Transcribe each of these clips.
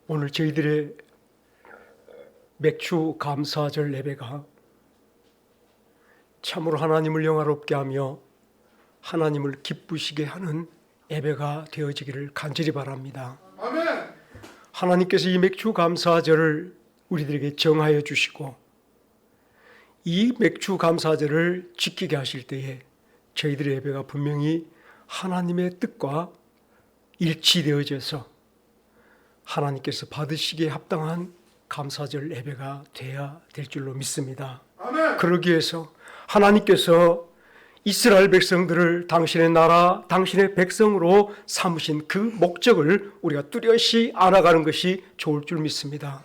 오늘 저희들의 맥주 감사절 예배가 참으로 하나님을 영화롭게 하며 하나님을 기쁘시게 하는 예배가 되어지기를 간절히 바랍니다. 아멘. 하나님께서 이 맥주 감사절을 우리들에게 정하여 주시고 이 맥주 감사절을 지키게 하실 때에 저희들의 예배가 분명히 하나님의 뜻과 일치되어져서 하나님께서 받으시기에 합당한 감사절 예배가 되어야 될 줄로 믿습니다. 아멘. 그러기 위해서 하나님께서 이스라엘 백성들을 당신의 나라, 당신의 백성으로 삼으신 그 목적을 우리가 뚜렷이 알아가는 것이 좋을 줄 믿습니다.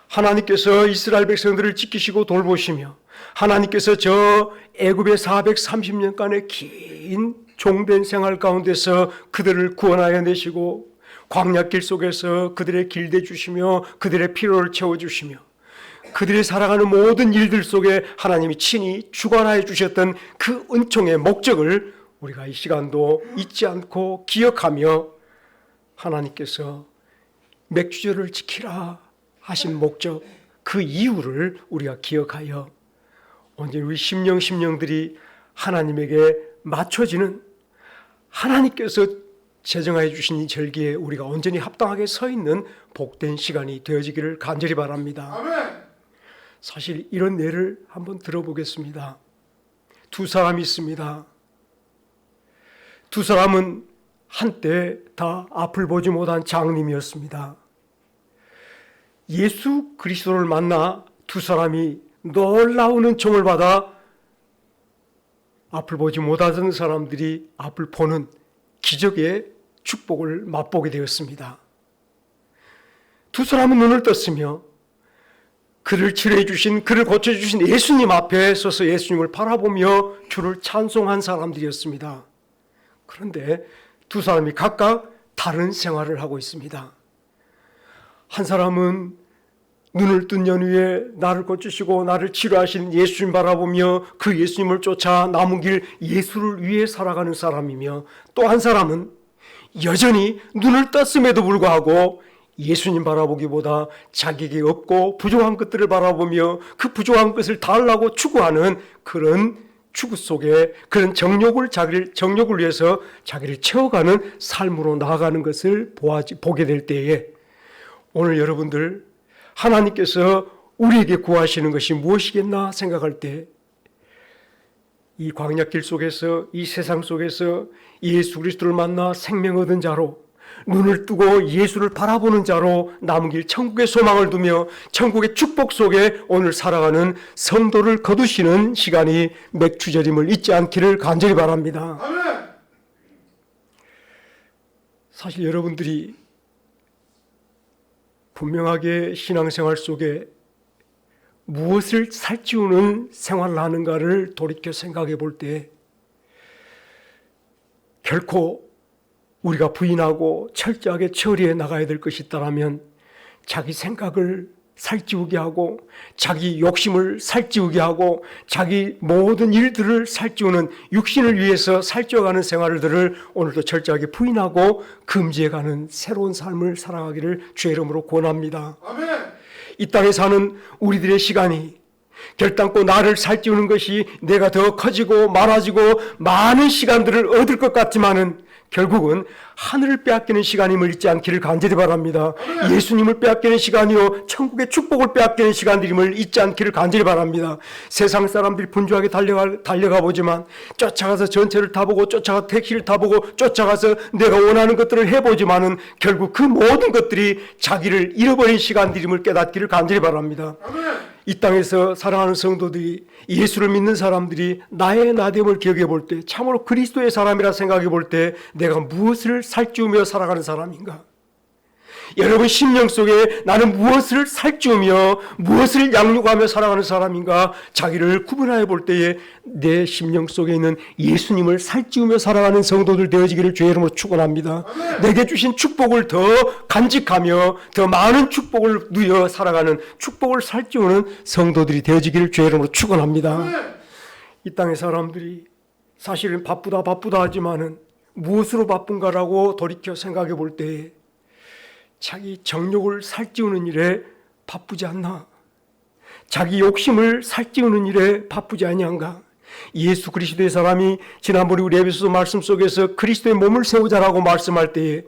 하나님께서 이스라엘 백성들을 지키시고 돌보시며 하나님께서 저 애굽의 430년간의 긴 종된 생활 가운데서 그들을 구원하여 내시고 광야길 속에서 그들의 길대 주시며 그들의 필요를 채워주시며 그들이 살아가는 모든 일들 속에 하나님이 친히 주관하여 주셨던 그 은총의 목적을 우리가 이 시간도 잊지 않고 기억하며 하나님께서 맥주절을 지키라 하신 목적, 그 이유를 우리가 기억하여 온전히 우리 심령들이 하나님에게 맞춰지는, 하나님께서 제정하여 주신 이 절기에 우리가 온전히 합당하게 서 있는 복된 시간이 되어지기를 간절히 바랍니다. 아멘. 사실 이런 예를 한번 들어보겠습니다. 두 사람이 있습니다. 두 사람은 한때 다 앞을 보지 못한 장님이었습니다. 예수 그리스도를 만나 두 사람이 놀라운 은총을 받아 앞을 보지 못하던 사람들이 앞을 보는 기적의 축복을 맛보게 되었습니다. 두 사람은 눈을 떴으며 그를 치료해 주신, 그를 고쳐주신 예수님 앞에 서서 예수님을 바라보며 주를 찬송한 사람들이었습니다. 그런데 두 사람이 각각 다른 생활을 하고 있습니다. 한 사람은 눈을 뜬 연후에 나를 고치시고 나를 치료하신 예수님 바라보며 그 예수님을 쫓아 남은 길 예수를 위해 살아가는 사람이며, 또 한 사람은 여전히 눈을 떴음에도 불구하고 예수님 바라보기보다 자기에게 없고 부족한 것들을 바라보며 그 부족한 것을 달라고 추구하는 그런 추구 속에 그런 정욕을 위해서 자기를 채워가는 삶으로 나아가는 것을 보게 될 때에, 오늘 여러분들 하나님께서 우리에게 구하시는 것이 무엇이겠나 생각할 때, 이 광야길 속에서, 이 세상 속에서 예수 그리스도를 만나 생명 얻은 자로, 눈을 뜨고 예수를 바라보는 자로 남은 길 천국의 소망을 두며 천국의 축복 속에 오늘 살아가는 성도를 거두시는 시간이 맥주절임을 잊지 않기를 간절히 바랍니다. 아멘. 사실 여러분들이 분명하게 신앙생활 속에 무엇을 살찌우는 생활을 하는가를 돌이켜 생각해 볼 때, 결코 우리가 부인하고 철저하게 처리해 나가야 될 것이 있다면 자기 생각을 살찌우게 하고 자기 욕심을 살찌우게 하고 자기 모든 일들을 살찌우는, 육신을 위해서 살찌워가는 생활들을 오늘도 철저하게 부인하고 금지해가는 새로운 삶을 살아가기를 주의 이름으로 권합니다. 아멘. 이 땅에 사는 우리들의 시간이 결단코 나를 살찌우는 것이 내가 더 커지고 많아지고 많은 시간들을 얻을 것 같지만은 결국은 하늘을 빼앗기는 시간임을 잊지 않기를 간절히 바랍니다. 예수님을 빼앗기는 시간이요 천국의 축복을 빼앗기는 시간들임을 잊지 않기를 간절히 바랍니다. 세상 사람들이 분주하게 달려가 보지만, 쫓아가서 전철을 타보고 쫓아가서 택시를 타보고 쫓아가서 내가 원하는 것들을 해보지만은 결국 그 모든 것들이 자기를 잃어버린 시간들임을 깨닫기를 간절히 바랍니다. 이 땅에서 사랑하는 성도들이, 예수를 믿는 사람들이 나의 나됨을 기억해 볼 때, 참으로 그리스도의 사람이라 생각해 볼 때 내가 무엇을 살찌우며 살아가는 사람인가? 여러분 심령 속에 나는 무엇을 살찌우며 무엇을 양육하며 살아가는 사람인가? 자기를 구분하여 볼 때에 내 심령 속에 있는 예수님을 살찌우며 살아가는 성도들 되어지기를 주의 이름으로 축원합니다. 내게 주신 축복을 더 간직하며 더 많은 축복을 누려 살아가는, 축복을 살찌우는 성도들이 되어지기를 주의 이름으로 축원합니다. 이 땅의 사람들이 사실은 바쁘다 하지만은 무엇으로 바쁜가라고 돌이켜 생각해 볼 때에 자기 정욕을 살찌우는 일에 바쁘지 않나? 자기 욕심을 살찌우는 일에 바쁘지 아니한가? 예수 그리스도의 사람이 지난번에 우리 에베소서 말씀 속에서 그리스도의 몸을 세우자라고 말씀할 때에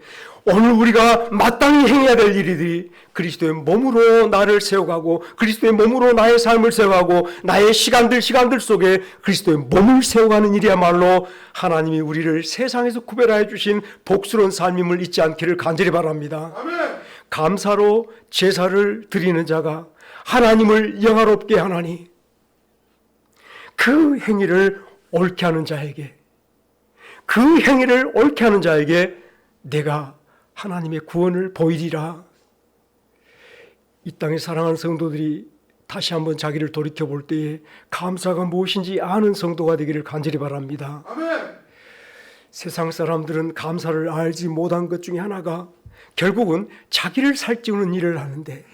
오늘 우리가 마땅히 행해야 될 일들이 그리스도의 몸으로 나를 세워가고 그리스도의 몸으로 나의 삶을 세워가고 나의 시간들 속에 그리스도의 몸을 세워가는 일이야말로 하나님이 우리를 세상에서 구별하여 주신 복스러운 삶임을 잊지 않기를 간절히 바랍니다. 아멘. 감사로 제사를 드리는 자가 하나님을 영화롭게 하나니 그 행위를 옳게 하는 자에게 내가 하나님의 구원을 보이리라. 이 땅의 사랑하는 성도들이 다시 한번 자기를 돌이켜 볼 때에 감사가 무엇인지 아는 성도가 되기를 간절히 바랍니다. 아멘. 세상 사람들은 감사를 알지 못한 것 중에 하나가 결국은 자기를 살찌우는 일을 하는데,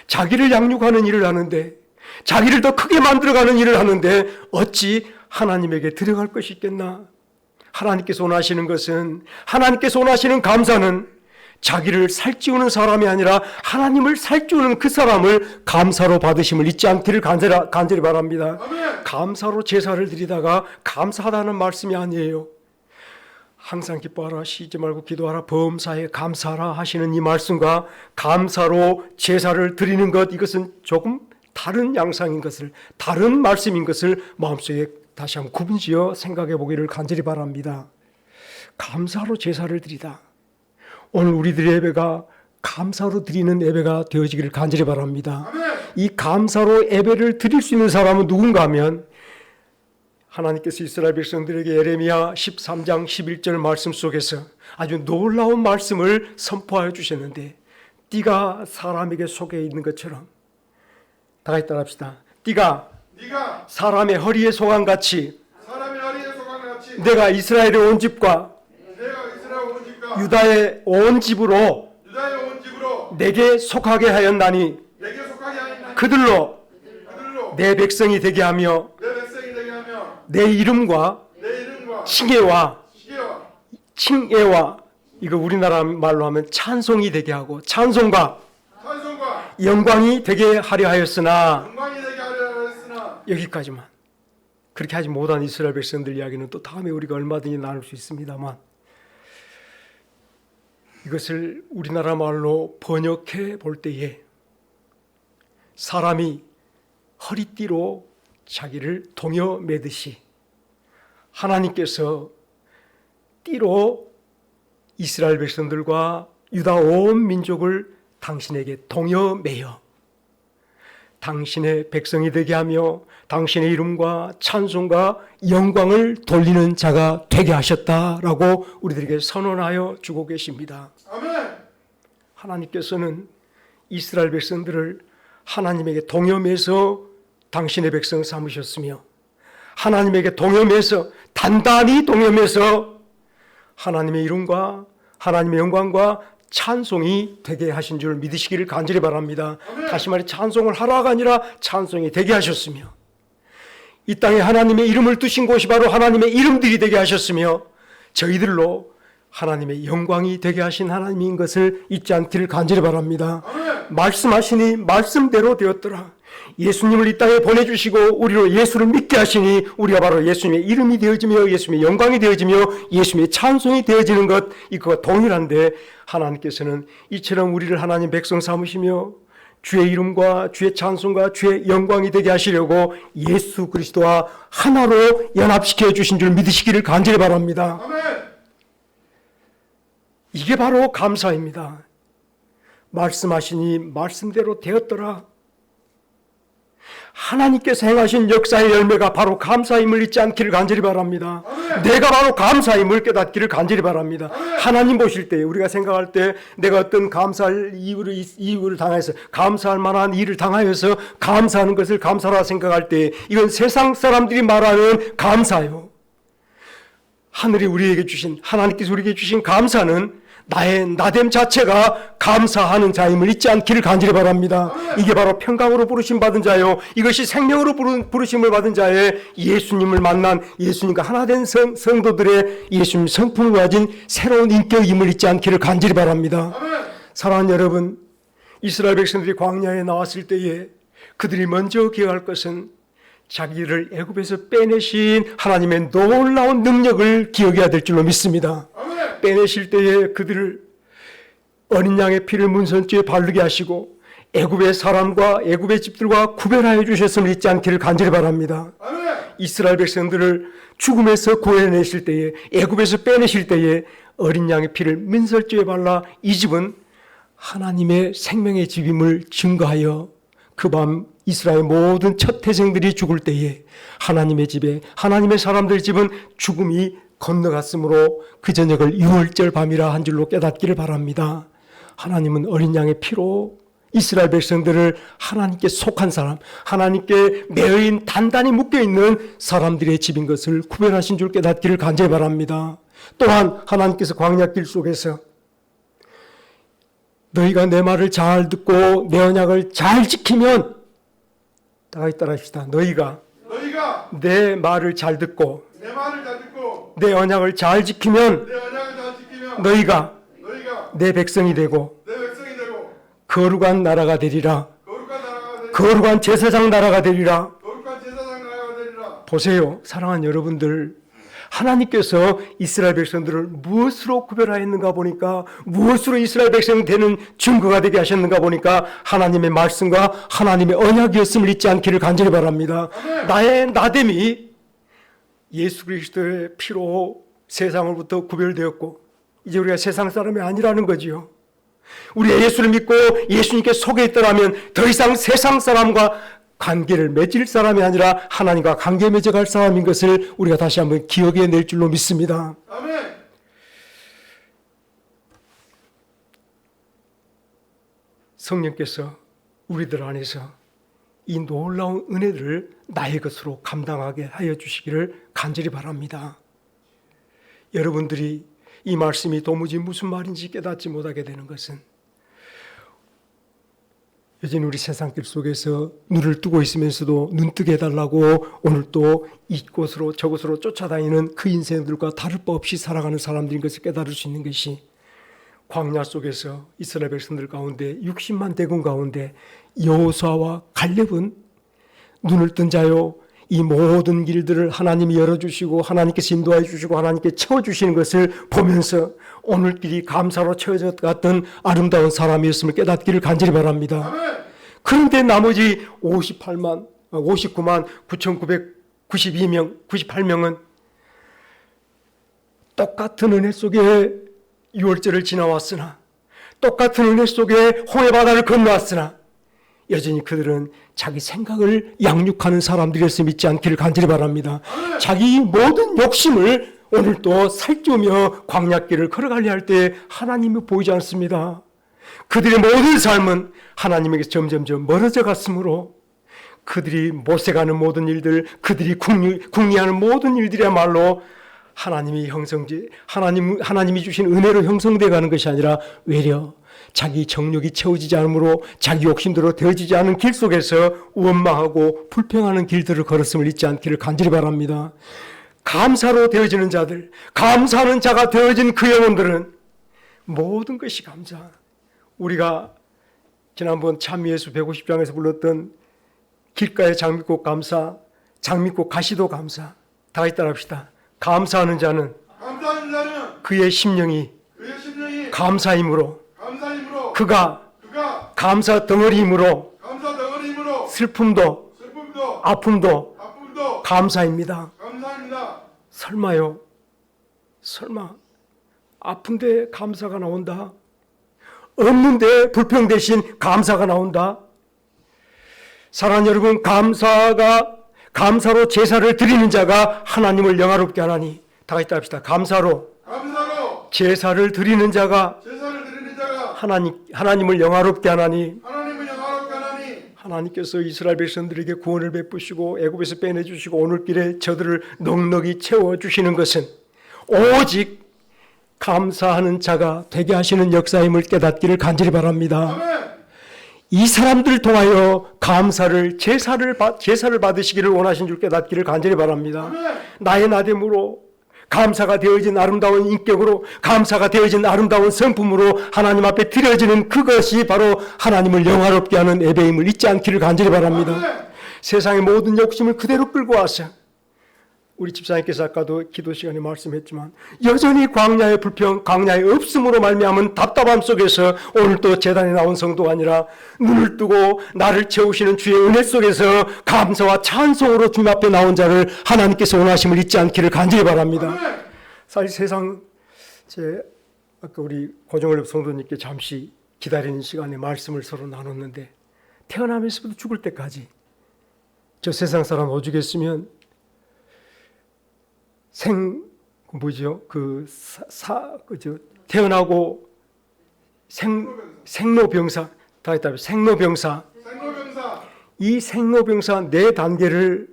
자기를 양육하는 일을 하는데, 자기를 더 크게 만들어가는 일을 하는데 어찌 하나님에게 들어갈 것이 있겠나? 하나님께서 원하시는 것은, 하나님께서 원하시는 감사는 자기를 살찌우는 사람이 아니라 하나님을 살찌우는 그 사람을 감사로 받으심을 잊지 않기를 간절히 바랍니다. 아멘. 감사로 제사를 드리다가 감사하다는 말씀이 아니에요. 항상 기뻐하라, 쉬지 말고 기도하라, 범사에 감사하라 하시는 이 말씀과 감사로 제사를 드리는 것, 이것은 조금 다른 양상인 것을, 다른 말씀인 것을 마음속에 다시 한번 구분지어 생각해 보기를 간절히 바랍니다. 감사로 제사를 드리다. 오늘 우리들의 예배가 감사로 드리는 예배가 되어지기를 간절히 바랍니다. 아멘. 이 감사로 예배를 드릴 수 있는 사람은 누군가 하면 하나님께서 이스라엘 백성들에게 예레미야 13장 11절 말씀 속에서 아주 놀라운 말씀을 선포하여 주셨는데, 띠가 사람에게 속해 있는 것처럼, 다 같이 따라합시다. 띠가 네가 사람의 허리에 속한같이 사람의 허리에 속한같이 내가 이스라엘의 온 집과 내가 이스라엘 온 집과 유다의 온 집으로 유다의 온 집으로 내게 속하게 하였나니 내게 속하게 하였나니 그들로 그들로 내 백성이 되게 하며 내 백성이 되게 하며 내 이름과 내 이름과 칭예와 시계와 이거 우리나라 말로 하면 찬송이 되게 하고 찬송과 찬송과 영광이 되게 하려 하였으나, 영광이 되게 하려 하였으나 여기까지만. 그렇게 하지 못한 이스라엘 백성들 이야기는 또 다음에 우리가 얼마든지 나눌 수 있습니다만, 이것을 우리나라 말로 번역해 볼 때에 사람이 허리띠로 자기를 동여 매듯이 하나님께서 띠로 이스라엘 백성들과 유다 온 민족을 당신에게 동여 매여 당신의 백성이 되게 하며 당신의 이름과 찬송과 영광을 돌리는 자가 되게 하셨다라고 우리들에게 선언하여 주고 계십니다. 아멘. 하나님께서는 이스라엘 백성들을 하나님에게 동여매서 당신의 백성 삼으셨으며, 하나님에게 동여매서, 단단히 동여매서 하나님의 이름과 하나님의 영광과 찬송이 되게 하신 줄 믿으시기를 간절히 바랍니다. 아멘. 다시 말해 찬송을 하라가 아니라 찬송이 되게 하셨으며, 이 땅에 하나님의 이름을 두신 곳이 바로 하나님의 이름들이 되게 하셨으며, 저희들로 하나님의 영광이 되게 하신 하나님인 것을 잊지 않기를 간절히 바랍니다. 아멘. 말씀하시니 말씀대로 되었더라. 예수님을 이 땅에 보내주시고 우리로 예수를 믿게 하시니 우리가 바로 예수님의 이름이 되어지며 예수님의 영광이 되어지며 예수님의 찬송이 되어지는 것, 이거와 동일한데, 하나님께서는 이처럼 우리를 하나님 백성 삼으시며 주의 이름과 주의 찬송과 주의 영광이 되게 하시려고 예수 그리스도와 하나로 연합시켜 주신 줄 믿으시기를 간절히 바랍니다. 아멘. 이게 바로 감사입니다. 말씀하시니 말씀대로 되었더라. 하나님께서 행하신 역사의 열매가 바로 감사임을 잊지 않기를 간절히 바랍니다. 아멘. 내가 바로 감사임을 깨닫기를 간절히 바랍니다. 아멘. 하나님 보실 때, 우리가 생각할 때 내가 어떤 감사할 이유를 당해서, 감사할 만한 일을 당하여서 감사하는 것을 감사라 생각할 때, 이건 세상 사람들이 말하는 감사요. 하늘이 우리에게 주신, 하나님께서 우리에게 주신 감사는 나의 나됨 자체가 감사하는 자임을 잊지 않기를 간절히 바랍니다. 이게 바로 평강으로 부르심 받은 자요, 이것이 생명으로 부르심을 받은 자의 예수님을 만난, 예수님과 하나 된 성도들의 예수님 성품을 가진 새로운 인격임을 잊지 않기를 간절히 바랍니다. 아멘. 사랑하는 여러분, 이스라엘 백성들이 광야에 나왔을 때에 그들이 먼저 기억할 것은 자기를 애굽에서 빼내신 하나님의 놀라운 능력을 기억해야 될 줄로 믿습니다. 아멘. 빼내실 때에 그들을 어린 양의 피를 문선주에 바르게 하시고 애굽의 사람과 애굽의 집들과 구별하여 주셨음을 잊지 않기를 간절히 바랍니다. 아멘. 이스라엘 백성들을 죽음에서 구해내실 때에, 애굽에서 빼내실 때에 어린 양의 피를 민설주에 발라 이 집은 하나님의 생명의 집임을 증거하여 그 밤 이스라엘 모든 첫 태생들이 죽을 때에 하나님의 집에, 하나님의 사람들 집은 죽음이 건너갔으므로 그 저녁을 유월절 밤이라 한 줄로 깨닫기를 바랍니다. 하나님은 어린 양의 피로 이스라엘 백성들을 하나님께 속한 사람, 하나님께 매인 단단히 묶여있는 사람들의 집인 것을 구별하신 줄 깨닫기를 간절히 바랍니다. 또한 하나님께서 광야길 속에서 너희가 내 말을 잘 듣고 내 언약을 잘 지키면, 다 같이 따라합시다. 너희가 내 말을 잘 듣고 내 말을 잘 듣고 내 언약을 잘 지키면 내 언약을 잘 지키면 너희가 너희가 내 백성이 되고 내 백성이 되고 거룩한 나라가 되리라. 거룩한 나라가 되리라. 거룩한 제사장 나라가 되리라. 거룩한 제사장 나라가 되리라. 보세요, 사랑하는 여러분들, 하나님께서 이스라엘 백성들을 무엇으로 구별하였는가 보니까, 무엇으로 이스라엘 백성이 되는 증거가 되게 하셨는가 보니까 하나님의 말씀과 하나님의 언약이었음을 잊지 않기를 간절히 바랍니다. 나의 나됨이 예수 그리스도의 피로 세상으로부터 구별되었고 이제 우리가 세상 사람이 아니라는 거지요. 우리가 예수를 믿고 예수님께 속해 있더라면 더 이상 세상 사람과 관계를 맺을 사람이 아니라 하나님과 관계 맺어갈 사람인 것을 우리가 다시 한번 기억해 낼 줄로 믿습니다. 아멘. 성령께서 우리들 안에서 이 놀라운 은혜들을 나의 것으로 감당하게 하여 주시기를 간절히 바랍니다. 여러분들이 이 말씀이 도무지 무슨 말인지 깨닫지 못하게 되는 것은 여전히 우리 세상길 속에서 눈을 뜨고 있으면서도 눈 뜨게 해달라고 오늘 또 이곳으로 저곳으로 쫓아다니는 그 인생들과 다를 바 없이 살아가는 사람들인 것을 깨달을 수 있는 것이, 광야 속에서 이스라엘 백성들 가운데 60만 대군 가운데 여호수아와 갈렙은 눈을 뜬 자요, 이 모든 길들을 하나님이 열어주시고 하나님께서 인도해 주시고 하나님께 채워주시는 것을 보면서 오늘길이 감사로 채워졌던 아름다운 사람이었음을 깨닫기를 간절히 바랍니다. 아멘. 그런데 나머지 59만 9,992명, 98명은 똑같은 은혜 속에 유월절을 지나왔으나, 똑같은 은혜 속에 홍해바다를 건너왔으나 여전히 그들은 자기 생각을 양육하는 사람들이었음을 믿지 않기를 간절히 바랍니다. 자기 모든 욕심을 오늘 또 살찌우며 광야길을 걸어가려 할 때 하나님이 보이지 않습니다. 그들의 모든 삶은 하나님에게서 점점점 멀어져 갔으므로 그들이 못해가는 모든 일들, 그들이 궁리하는 모든 일들이야말로 하나님이 주신 은혜로 형성되어 가는 것이 아니라 외려 자기 정욕이 채워지지 않으므로 자기 욕심대로 되어지지 않은 길 속에서 원망하고 불평하는 길들을 걸었음을 잊지 않기를 간절히 바랍니다. 감사로 되어지는 자들, 감사하는 자가 되어진 그 영혼들은 모든 것이 감사. 우리가 지난번 참미예수 150장에서 불렀던 길가의 장미꽃 감사, 장미꽃 가시도 감사. 다 같이 따라합시다. 감사하는 자는 그의 심령이 감사임으로 그가 감사 덩어리이므로 슬픔도 아픔도 감사입니다. 설마요? 설마 아픈데 감사가 나온다? 없는데 불평 대신 감사가 나온다? 사랑하는 여러분, 감사로 제사를 드리는 자가 하나님을 영화롭게 하나니. 다 같이 합시다. 감사로 제사를 드리는 자가 하나님을 영화롭게 하나니. 하나님께서 이스라엘 백성들에게 구원을 베푸시고 애굽에서 빼내주시고 오늘 길에 저들을 넉넉히 채워주시는 것은 오직 감사하는 자가 되게 하시는 역사임을 깨닫기를 간절히 바랍니다. 이 사람들을 통하여 제사를 받으시기를 원하신 줄 깨닫기를 간절히 바랍니다. 나의 나됨으로 감사가 되어진 아름다운 인격으로, 감사가 되어진 아름다운 성품으로 하나님 앞에 드려지는 그것이 바로 하나님을 영화롭게 하는 예배임을 잊지 않기를 간절히 바랍니다. 아멘. 세상의 모든 욕심을 그대로 끌고 와서, 우리 집사님께서 아까도 기도 시간에 말씀했지만 여전히 광야의 불평, 광야의 없음으로 말미암은 답답함 속에서 오늘 또 제단에 나온 성도가 아니라 눈을 뜨고 나를 채우시는 주의 은혜 속에서 감사와 찬송으로 주님 앞에 나온 자를 하나님께서 원하심을 잊지 않기를 간절히 바랍니다. 아멘. 사실 세상, 아까 우리 고정을렙 성도님께 잠시 기다리는 시간에 말씀을 서로 나눴는데, 태어나면서부터 죽을 때까지 저 세상 사람 오죽했으면 태어나고 생로병사, 생로병사. 이 생로병사 네 단계를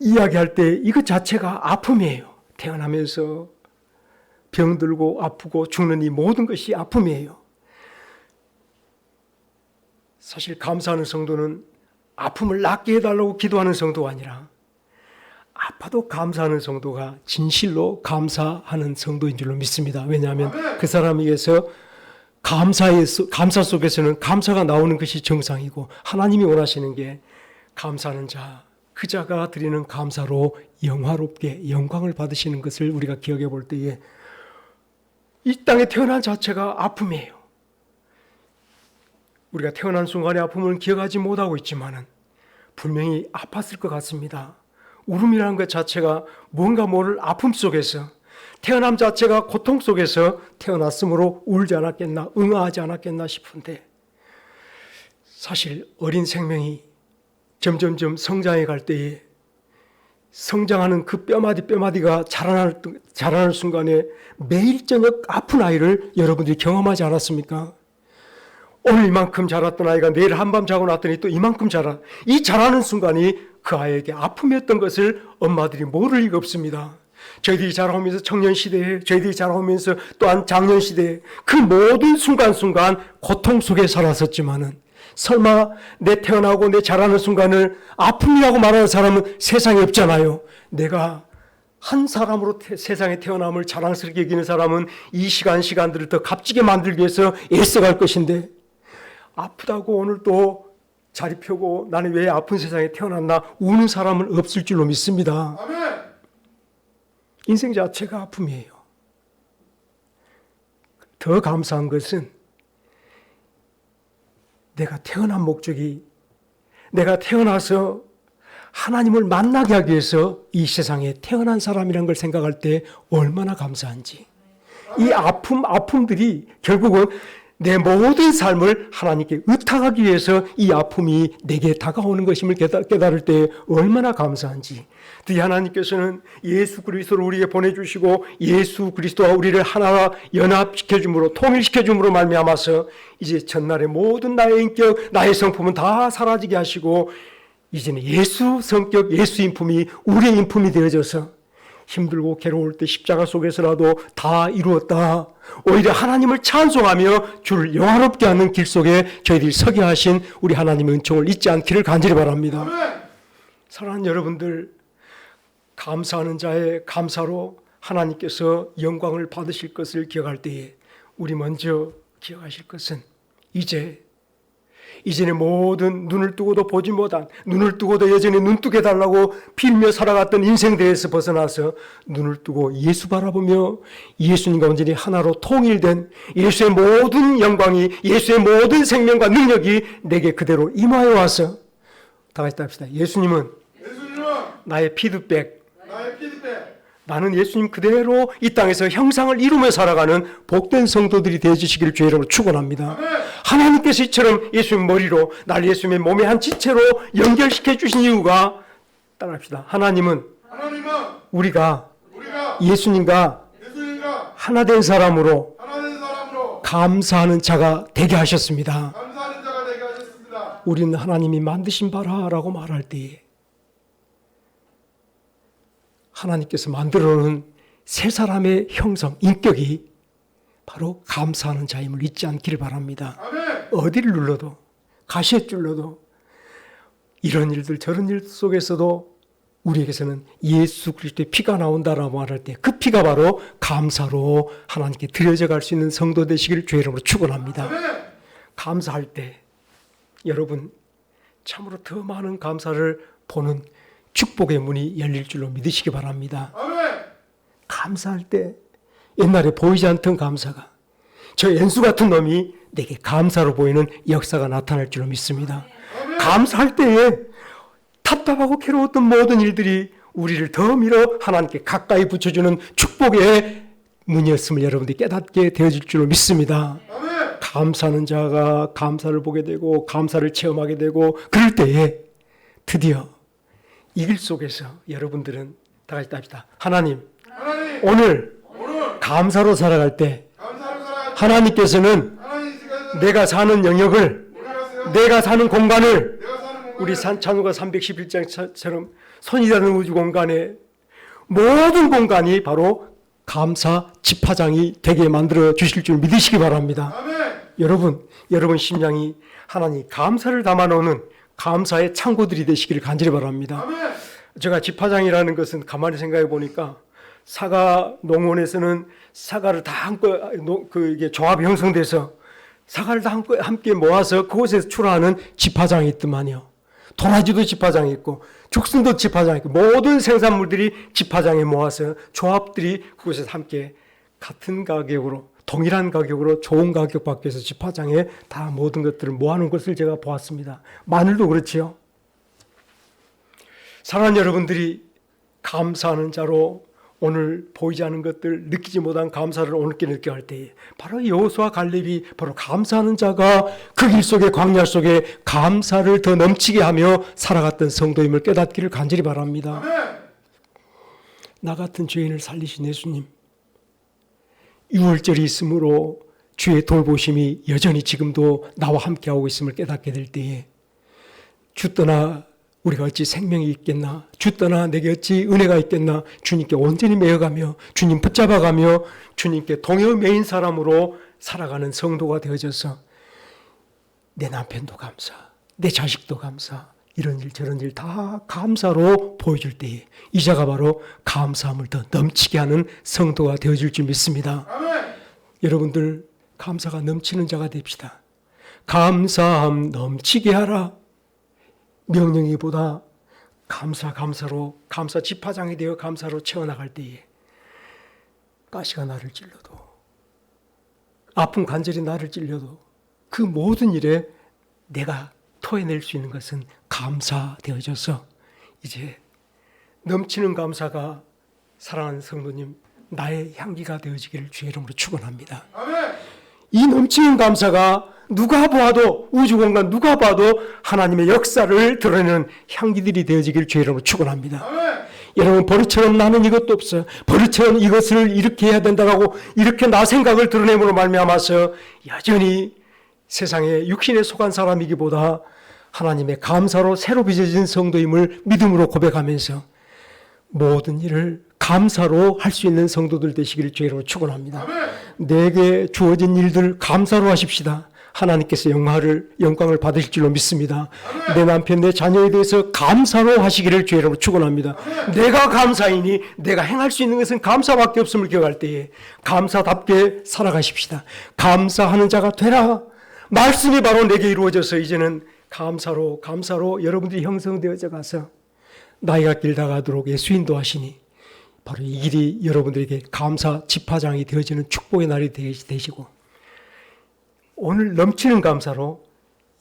이야기할 때 이것 자체가 아픔이에요. 태어나면서 병들고 아프고 죽는 이 모든 것이 아픔이에요. 사실 감사하는 성도는 아픔을 낫게 해달라고 기도하는 성도가 아니라 아파도 감사하는 성도가 진실로 감사하는 성도인 줄로 믿습니다. 왜냐하면 그 사람에게서 감사 속에서는 감사가 나오는 것이 정상이고, 하나님이 원하시는 게 감사하는 자, 그 자가 드리는 감사로 영화롭게 영광을 받으시는 것을 우리가 기억해 볼 때에 이 땅에 태어난 자체가 아픔이에요. 우리가 태어난 순간의 아픔을 기억하지 못하고 있지만은 분명히 아팠을 것 같습니다. 울음이라는 것 자체가 뭔가 모를 아픔 속에서, 태어남 자체가 고통 속에서 태어났으므로 울지 않았겠나, 응아하지 않았겠나 싶은데, 사실 어린 생명이 점점점 성장해 갈 때에 성장하는 그 뼈마디가 자라날 순간에 매일 저녁 아픈 아이를 여러분들이 경험하지 않았습니까? 오늘 이만큼 자랐던 아이가 내일 한밤 자고 났더니 또 이만큼 자라. 이 자라는 순간이 그 아이에게 아픔이었던 것을 엄마들이 모를 리가 없습니다. 저희들이 자라오면서 청년시대에, 저희들이 자라오면서 또한 장년시대에 그 모든 순간순간 고통 속에 살았었지만은, 설마 내 태어나고 내 자라는 순간을 아픔이라고 말하는 사람은 세상에 없잖아요. 내가 한 사람으로 세상에 태어남을 자랑스럽게 여기는 사람은 이 시간들을 더 값지게 만들기 위해서 애써갈 것인데, 아프다고 오늘 또 자리 펴고 나는 왜 아픈 세상에 태어났나 우는 사람은 없을 줄로 믿습니다. 아멘. 인생 자체가 아픔이에요. 더 감사한 것은 내가 태어난 목적이, 내가 태어나서 하나님을 만나게 하기 위해서 이 세상에 태어난 사람이라는 걸 생각할 때 얼마나 감사한지. 이 아픔들이 결국은 내 모든 삶을 하나님께 의탁하기 위해서 이 아픔이 내게 다가오는 것임을 깨달을 때 얼마나 감사한지. 특히 하나님께서는 예수 그리스도를 우리에게 보내주시고 예수 그리스도와 우리를 하나 연합시켜줌으로, 통일시켜줌으로 말미암아서 이제 전날의 모든 나의 인격, 나의 성품은 다 사라지게 하시고 이제는 예수 성격, 예수 인품이 우리의 인품이 되어져서 힘들고 괴로울 때 십자가 속에서라도 다 이루었다, 오히려 하나님을 찬송하며 주를 영화롭게 하는 길 속에 저희들이 서게 하신 우리 하나님의 은총을 잊지 않기를 간절히 바랍니다. 아멘. 사랑하는 여러분들, 감사하는 자의 감사로 하나님께서 영광을 받으실 것을 기억할 때에 우리 먼저 기억하실 것은 이제는 모든 눈을 뜨고도 보지 못한, 눈을 뜨고도 여전히 눈 뜨게 달라고 빌며 살아갔던 인생대에서 벗어나서 눈을 뜨고 예수 바라보며 예수님과 완전히 하나로 통일된 예수의 모든 영광이, 예수의 모든 생명과 능력이 내게 그대로 임하여 와서, 다 같이 합시다. 예수님은 나의 피드백, 나는 예수님 그대로 이 땅에서 형상을 이루며 살아가는 복된 성도들이 되어주시기를 주의 이름으로 축원합니다. 하나님께서 이처럼 예수님 머리로 날 예수님의 몸의 한 지체로 연결시켜 주신 이유가, 따라합시다. 하나님은 우리가 예수님과 하나 된 사람으로 감사하는 자가 되게 하셨습니다. 우리는 하나님이 만드신 바라라고 말할 때에 하나님께서 만들어 놓은 세 사람의 형성, 인격이 바로 감사하는 자임을 잊지 않기를 바랍니다. 아멘. 어디를 눌러도, 가시에 찔러도, 이런 일들 저런 일 속에서도 우리에게서는 예수 그리스도의 피가 나온다라고 말할 때 그 피가 바로 감사로 하나님께 드려져 갈 수 있는 성도 되시기를 주의 이름으로 축원합니다. 감사할 때 여러분 참으로 더 많은 감사를 보는 축복의 문이 열릴 줄로 믿으시기 바랍니다. 감사할 때 옛날에 보이지 않던 감사가 저 연수 같은 놈이 내게 감사로 보이는 역사가 나타날 줄로 믿습니다. 감사할 때에 답답하고 괴로웠던 모든 일들이 우리를 더 밀어 하나님께 가까이 붙여주는 축복의 문이었음을 여러분들이 깨닫게 되어질 줄로 믿습니다. 감사하는 자가 감사를 보게 되고 감사를 체험하게 되고 그럴 때에 드디어 이 길 속에서 여러분들은 다 같이 답시다. 하나님, 오늘 감사로 살아갈 때 하나님께서는 내가 사는 영역을 내가 사는 공간을 우리 찬우가 311장처럼 손이 닿는 우주 공간에 모든 공간이 바로 감사 집화장이 되게 만들어 주실 줄 믿으시기 바랍니다. 여러분 심장이 하나님 감사를 담아놓는 감사의 창고들이 되시기를 간절히 바랍니다. 제가 집화장이라는 것은 가만히 생각해 보니까 사과 농원에서는 사과를 다 한꺼 이게 조합이 형성돼서 사과를 다 함께 모아서 그곳에서 출하하는 집화장이 있더만요. 도라지도 집화장이 있고 죽순도 집화장이 있고 모든 생산물들이 집화장에 모아서 조합들이 그곳에서 함께 같은 가격으로 동일한 가격으로 좋은 가격 받기 위해서 집화장에 다 모든 것들을 모아놓은 것을 제가 보았습니다. 마늘도 그렇지요. 사랑하는 여러분들이 감사하는 자로 오늘 보이지 않는 것들 느끼지 못한 감사를 오늘께 느껴 할 때에 바로 여호수아 갈렙이 바로 감사하는 자가 그 길 속에 광야 속에 감사를 더 넘치게 하며 살아갔던 성도임을 깨닫기를 간절히 바랍니다. 나 같은 죄인을 살리신 예수님, 6월절이 있으므로 주의 돌보심이 여전히 지금도 나와 함께하고 있음을 깨닫게 될 때에 주 떠나 우리가 어찌 생명이 있겠나, 주 떠나 내게 어찌 은혜가 있겠나, 주님께 온전히 매어가며 주님 붙잡아가며 주님께 동요 메인 사람으로 살아가는 성도가 되어져서 내 남편도 감사, 내 자식도 감사, 이런 일 저런 일 다 감사로 보여줄 때에 이 자가 바로 감사함을 더 넘치게 하는 성도가 되어질 줄 믿습니다. 여러분들 감사가 넘치는 자가 됩시다. 감사함 넘치게 하라. 명령이보다 감사로 감사 집화장이 되어 감사로 채워나갈 때에 가시가 나를 찔러도 아픈 관절이 나를 찔려도 그 모든 일에 내가 토해낼 수 있는 것은 감사되어져서 이제 넘치는 감사가 사랑하는 성도님 나의 향기가 되어지기를 주의 이름으로 축원합니다. 이 넘치는 감사가 누가 봐도 우주공간 누가 봐도 하나님의 역사를 드러내는 향기들이 되어지기를 주의 이름으로 축원합니다. 여러분 버릇처럼 나는 이것도 없어. 버릇처럼 이것을 이렇게 해야 된다고 이렇게 나 생각을 드러내므로 말미암아서 여전히 세상에 육신에 속한 사람이기보다 하나님의 감사로 새로 빚어진 성도임을 믿음으로 고백하면서 모든 일을 감사로 할 수 있는 성도들 되시기를 주의 이름으로 축원합니다. 내게 주어진 일들 감사로 하십시다. 하나님께서 영광을 받으실 줄로 믿습니다. 내 남편, 내 자녀에 대해서 감사로 하시기를 주의 이름으로 축원합니다. 내가 감사이니 내가 행할 수 있는 것은 감사밖에 없음을 기억할 때에 감사답게 살아가십시다. 감사하는 자가 되라. 말씀이 바로 내게 이루어져서 이제는 감사로 여러분들이 형성되어져 가서 나이가 길다 가도록 예수 인도하시니 바로 이 길이 여러분들에게 감사 집화장이 되어지는 축복의 날이 되시고 오늘 넘치는 감사로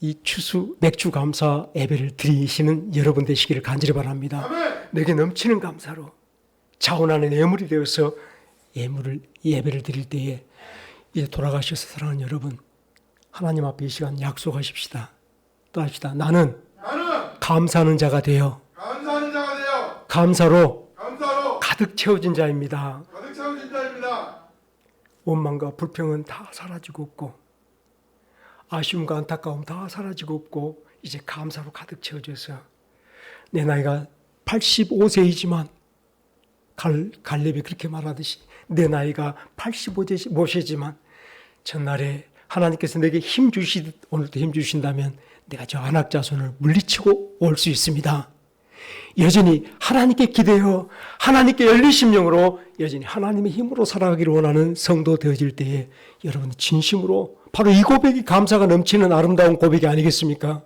이 맥주 감사 예배를 드리시는 여러분 되시기를 간절히 바랍니다. 내게 넘치는 감사로 자원하는 예물이 되어서 예배를 드릴 때에 이제 돌아가셔서 사랑하는 여러분 하나님 앞에 이 시간 약속하십시다. 또 합시다. 나는 감사하는 자가 되어 감사로 가득 채워진 자입니다. 원망과 불평은 다 사라지고 없고 아쉬움과 안타까움 다 사라지고 없고 이제 감사로 가득 채워져서 내 나이가 85세이지만 갈렙이 그렇게 말하듯이 내 나이가 85세지만 전날에 하나님께서 내게 힘 주시듯 오늘도 힘 주신다면 내가 저 안악자손을 물리치고 올 수 있습니다. 여전히 하나님께 기대어 하나님께 열린 심령으로 여전히 하나님의 힘으로 살아가기를 원하는 성도 되어질 때에 여러분 진심으로 바로 이 고백이 감사가 넘치는 아름다운 고백이 아니겠습니까?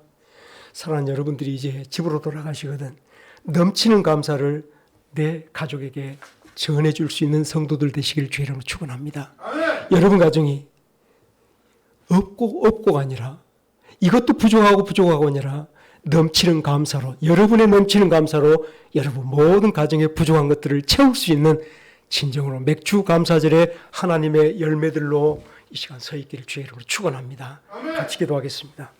사랑하는 여러분들이 이제 집으로 돌아가시거든 넘치는 감사를 내 가족에게 전해줄 수 있는 성도들 되시길 주의 이름으로 축원합니다. 여러분 가정이 없고가 아니라 이것도 부족하고 아니라 넘치는 감사로 여러분의 넘치는 감사로 여러분 모든 가정의 부족한 것들을 채울 수 있는 진정으로 맥주 감사절에 하나님의 열매들로 이 시간 서 있기를 주의 이름으로 축원합니다. 같이 기도하겠습니다.